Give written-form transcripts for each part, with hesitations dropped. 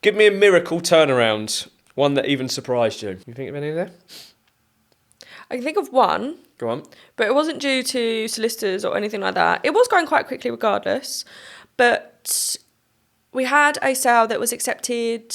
Give me a miracle turnaround. One that even surprised you. You think of any of that? I can think of one. Go on. But it wasn't due to solicitors or anything like that. It was going quite quickly regardless. But we had a sale that was accepted,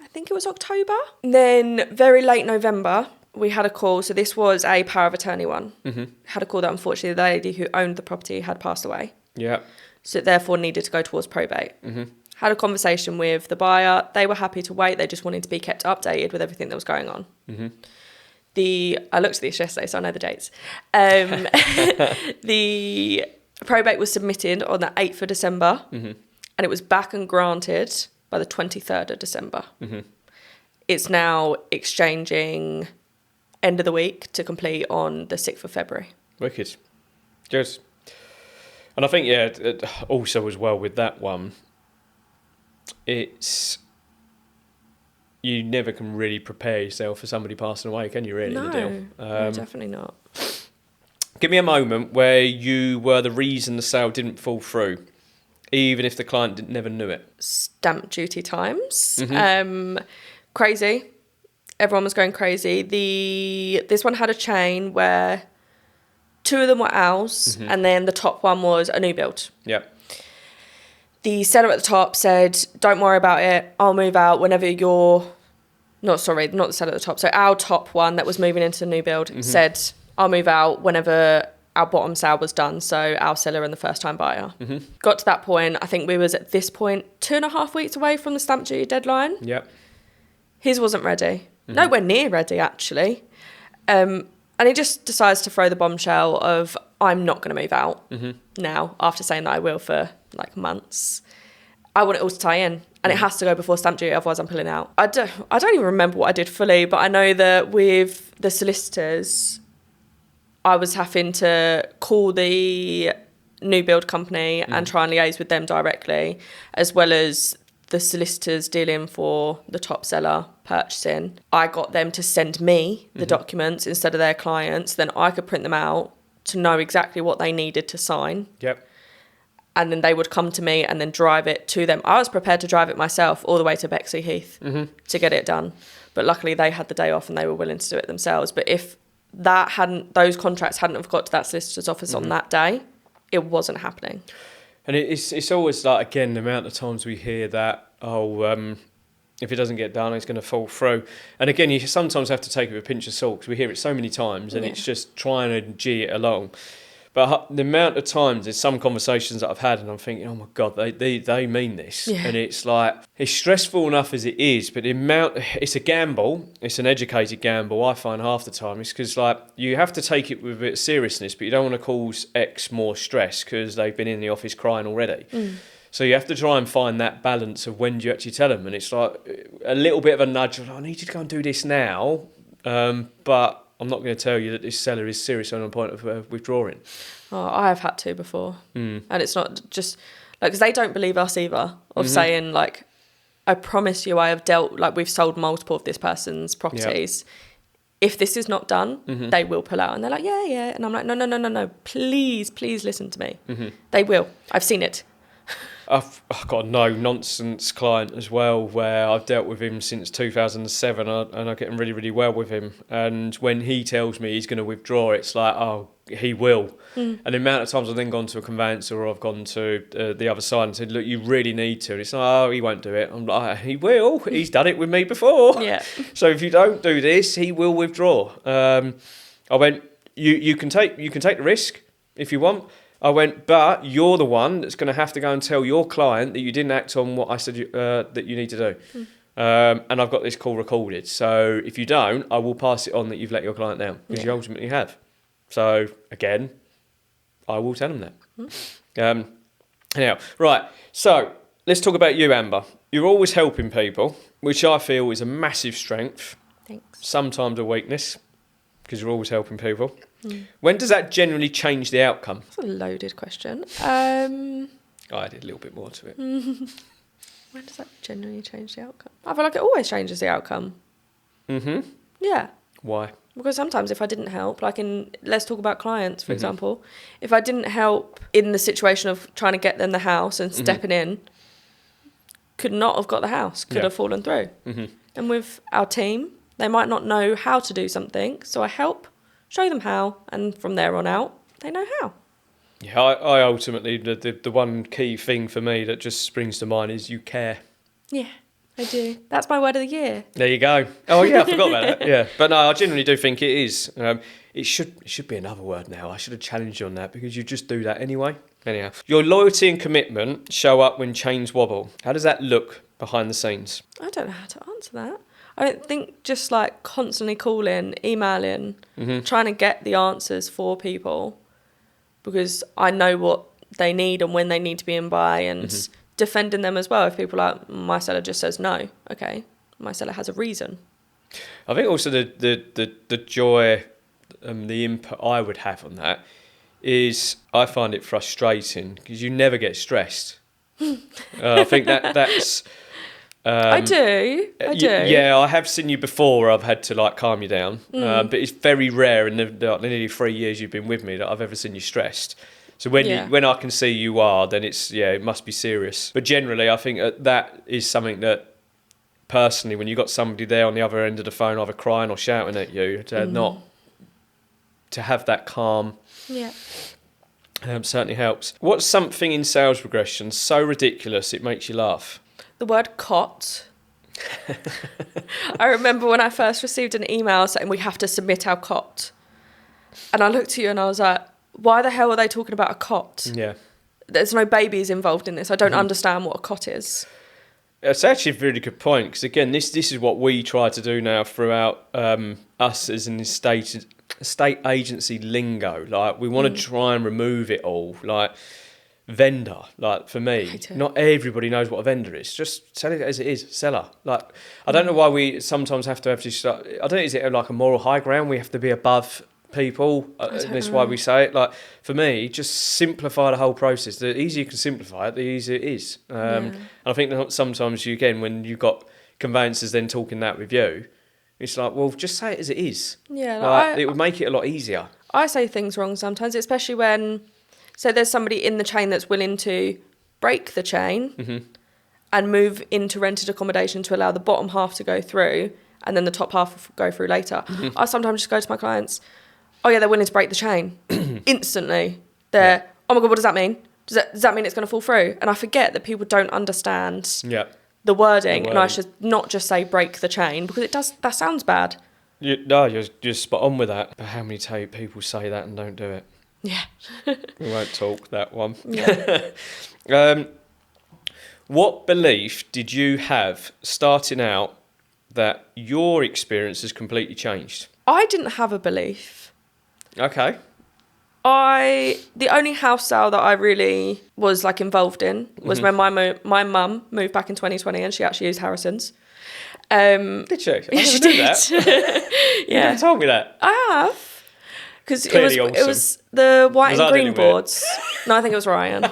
I think it was October. And then very late November, we had a call. So this was a power of attorney one. Mm-hmm. Had a call that unfortunately the lady who owned the property had passed away. Yeah. So it therefore needed to go towards probate. Mm-hmm. Had a conversation with the buyer. They were happy to wait. They just wanted to be kept updated with everything that was going on. Mm-hmm. I looked at this yesterday, so I know the dates. The probate was submitted on the 8th of December, Mm-hmm. and it was back and granted by the 23rd of December. Mm-hmm. It's now exchanging end of the week to complete on the 6th of February. Wicked. Good. And I think, also as well with that one, it's... You never can really prepare yourself for somebody passing away, can you, really, in the deal? No, definitely not. Give me a moment where you were the reason the sale didn't fall through, even if the client never knew it. Stamp duty times. Mm-hmm. Crazy. Everyone was going crazy. This one had a chain where 2 of them were ours, Mm-hmm. and then the top one was a new build. Yep. The seller at the top said, don't worry about it, I'll move out whenever you're... not the seller at the top. So our top one that was moving into the new build said, I'll move out whenever our bottom sale was done. So our seller and the first time buyer. Mm-hmm. Got to that point. I think we was at this point 2.5 weeks away from the stamp duty deadline. Yep. His wasn't ready. Nowhere near ready, actually. And he just decides to throw the bombshell of, I'm not going to move out now, after saying that I will for like months. I want it all to tie in, and it has to go before stamp duty, otherwise I'm pulling out. I don't even remember what I did fully, but I know that with the solicitors, I was having to call the new build company and try and liaise with them directly, as well as the solicitors dealing for the top seller purchasing. I got them to send me the documents instead of their clients, then I could print them out to know exactly what they needed to sign. Yep. And then they would come to me and then drive it to them. I was prepared to drive it myself all the way to Bexley Heath to get it done. But luckily they had the day off and they were willing to do it themselves. But if those contracts hadn't have got to that solicitor's office on that day, it wasn't happening. And it's always like, again, the amount of times we hear that, if it doesn't get done, it's going to fall through. And again, you sometimes have to take it with a pinch of salt because we hear it so many times and it's just trying to G it along. But the amount of times, there's some conversations that I've had and I'm thinking, oh my God, they mean this. Yeah. And it's like, it's stressful enough as it is, but it's a gamble. It's an educated gamble, I find half the time. It's because like, you have to take it with a bit of seriousness, but you don't want to cause X more stress because they've been in the office crying already. So you have to try and find that balance of when do you actually tell them. And it's like a little bit of a nudge of, I need you to go and do this now. But I'm not going to tell you that this seller is serious on a point of withdrawing. Oh, I have had to before. And it's not just, like, because they don't believe us either, of saying, like, I promise you I have we've sold multiple of this person's properties. Yep. If this is not done, they will pull out. And they're like, yeah. And I'm like, no, please listen to me. They will. I've seen it. I've got a no-nonsense client as well where I've dealt with him since 2007 and I get on really, really well with him. And when he tells me he's going to withdraw, it's like, oh, he will. And the amount of times I've then gone to a conveyancer or I've gone to the other side and said, look, you really need to. And it's like, oh, he won't do it. I'm like, he will. He's done it with me before. Yeah. So if you don't do this, he will withdraw. I went, you can take the risk if you want. I went, but you're the one that's going to have to go and tell your client that you didn't act on what I said that you need to do. And I've got this call recorded. So if you don't, I will pass it on that you've let your client down, because you ultimately have. So again, I will tell them that. Anyhow, right. So let's talk about you, Amber. You're always helping people, which I feel is a massive strength. Thanks. Sometimes a weakness, because you're always helping people. When does that generally change the outcome? That's a loaded question. I added a little bit more to it. When does that generally change the outcome? I feel like it always changes the outcome. Yeah. Why? Because sometimes if I didn't help, let's talk about clients, for example. If I didn't help in the situation of trying to get them the house and stepping in, could not have got the house, could Yeah. have fallen through. And with our team, they might not know how to do something, so I help, show them how, and from there on out, they know how. Yeah, I ultimately, the one key thing for me that just springs to mind is you care. Yeah, I do. That's my word of the year. There you go. Oh yeah, I forgot about that. Yeah, but no, I genuinely do think it is. It should be another word now. I should have challenged you on that because you just do that anyway. Anyhow, your loyalty and commitment show up when chains wobble. How does that look behind the scenes? I don't know how to answer that. I don't think just like constantly calling, emailing, trying to get the answers for people because I know what they need and when they need to be in by and defending them as well. If people are like, my seller just says no, okay, my seller has a reason. I think also the joy and the input I would have on that is I find it frustrating because you never get stressed. I think that's... I do. Yeah, I have seen you before where I've had to like calm you down, but it's very rare in the nearly 3 years you've been with me that I've ever seen you stressed. So when I can see you are, then it must be serious. But generally, I think that is something that personally, when you've got somebody there on the other end of the phone, either crying or shouting at you, to have that calm, certainly helps. What's something in sales progression so ridiculous it makes you laugh? The word cot. I remember when I first received an email saying we have to submit our cot. And I looked at you and I was like, why the hell are they talking about a cot? Yeah. There's no babies involved in this. I don't understand what a cot is. It's actually a really good point because, again, this is what we try to do now throughout us as an estate agency lingo. Like, we want to try and remove it all. Like, vendor, like for me, not everybody knows what a vendor is. Just sell it as it is, seller. Like, I don't know why we sometimes have to start. I don't know, is it like a moral high ground? We have to be above people. That's why we say it. Like, for me, just simplify the whole process. The easier you can simplify it, the easier it is. And I think that sometimes when you've got conveyancers then talking that with you, it's like, well, just say it as it is. Yeah, like, it would make it a lot easier. I say things wrong sometimes, especially when, so there's somebody in the chain that's willing to break the chain and move into rented accommodation to allow the bottom half to go through and then the top half go through later. I sometimes just go to my clients, oh yeah, they're willing to break the chain. Instantly. Oh my God, what does that mean? Does that mean it's going to fall through? And I forget that people don't understand the wording, and I should not just say break the chain because that sounds bad. You're spot on with that. But how many people say that and don't do it? Yeah. We won't talk that one. Yeah. What belief did you have starting out that your experience has completely changed? I didn't have a belief. Okay. The only house sale that I really was like involved in was when my mum moved back in 2020 and she actually used Harrison's. Did she? I never knew that. You never told me that. I have. Because it was the white and green boards. No, I think it was Ryan.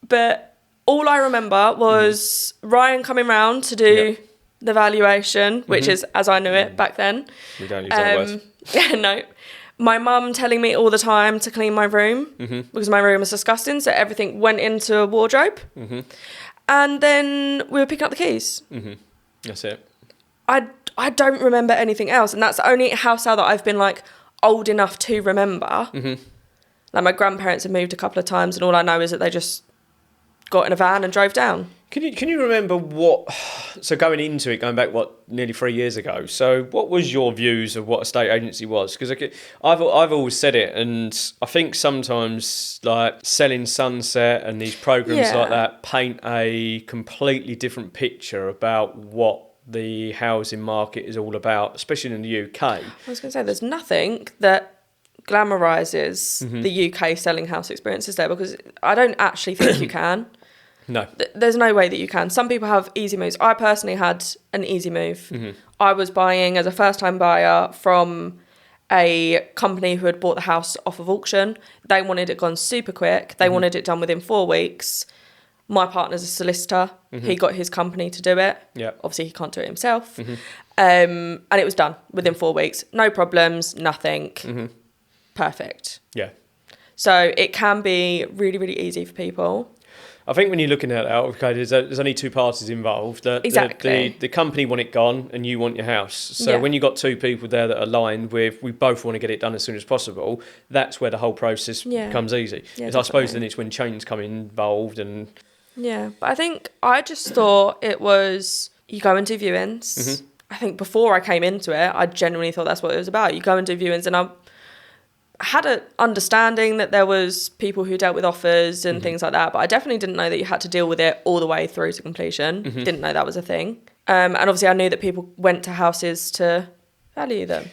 But all I remember was Ryan coming round to do the valuation, which is as I knew it back then. We don't use that word. No. My mum telling me all the time to clean my room because my room was disgusting, so everything went into a wardrobe. And then we were picking up the keys. That's it. I don't remember anything else, and that's the only house sale that I've been like old enough to remember. Like my grandparents have moved a couple of times, and all I know is that they just got in a van and drove down. Can you remember what? So going into it, going back nearly 3 years ago. So what was your views of what a state agency was? Because I've always said it, and I think sometimes like Selling Sunset and these programs like that paint a completely different picture about what the housing market is all about, especially in the UK. I was going to say, there's nothing that glamorises the UK selling house experiences there, because I don't actually think you can. No. There's no way that you can. Some people have easy moves. I personally had an easy move. I was buying as a first-time buyer from a company who had bought the house off of auction. They wanted it gone super quick. They wanted it done within 4 weeks. My partner's a solicitor. He got his company to do it. Yeah. Obviously, he can't do it himself. And it was done within 4 weeks. No problems, nothing. Perfect. Yeah. So it can be really, really easy for people. I think when you're looking at it, okay, there's only two parties involved. Exactly. The company want it gone and you want your house. So Yeah. when you've got two people there that are aligned with, we both want to get it done as soon as possible, that's where the whole process becomes easy. Yeah, I suppose definitely. then it's when chains come involved and... Yeah, but I think I just thought it was you go and do viewings. I think before I came into it, I genuinely thought that's what it was about. You go and do viewings, and I had an understanding that there was people who dealt with offers and things like that, but I definitely didn't know that you had to deal with it all the way through to completion. Didn't know that was a thing. And obviously I knew that people went to houses to value them.